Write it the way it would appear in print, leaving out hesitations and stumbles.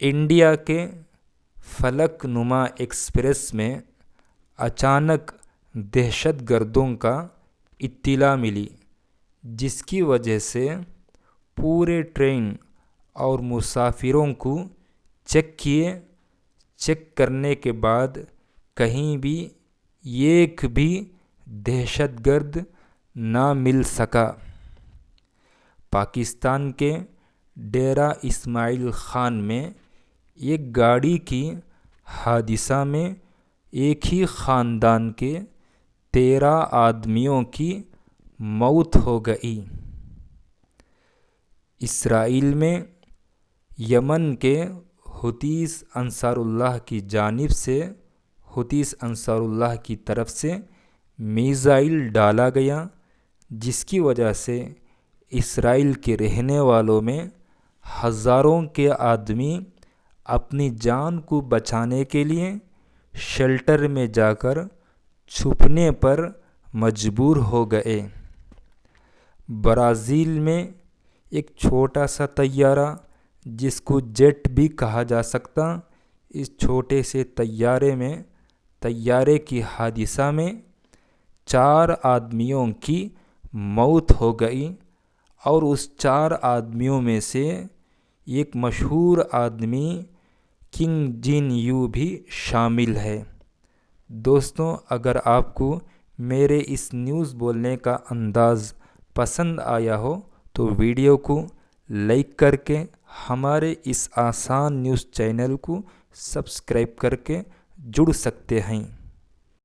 India کے فلک نما express میں اچانک دہشت گردوں کا اطلاع ملی، جس کی وجہ سے پورے ٹرین اور مسافروں کو چیک کرنے کے بعد کہیں بھی ایک بھی دہشت گرد نہ مل سکا۔ پاکستان کے ڈیرہ اسماعیل خان میں ایک گاڑی کی حادثہ میں ایک ہی خاندان کے 13 آدمیوں کی موت ہو گئی۔ اسرائیل میں یمن کے حوثیز انصار اللہ کی طرف سے میزائل ڈالا گیا، جس کی وجہ سے اسرائیل کے رہنے والوں میں ہزاروں کے آدمی اپنی جان کو بچانے کے لیے شیلٹر میں جا کر چھپنے پر مجبور ہو گئے۔ برازیل میں ایک چھوٹا سا طیارہ جس کو جیٹ بھی کہا جا سکتا، اس چھوٹے سے طیارے کی حادثہ میں 4 آدمیوں کی موت ہو گئی، اور اس 4 آدمیوں میں سے ایک مشہور آدمی کنگ جین یو بھی شامل ہے۔ دوستوں، اگر آپ کو میرے اس نیوز بولنے کا انداز پسند آیا ہو تو ویڈیو کو لائک کر کے ہمارے اس آسان نیوز چینل کو سبسکرائب کر کے جڑ سکتے ہیں۔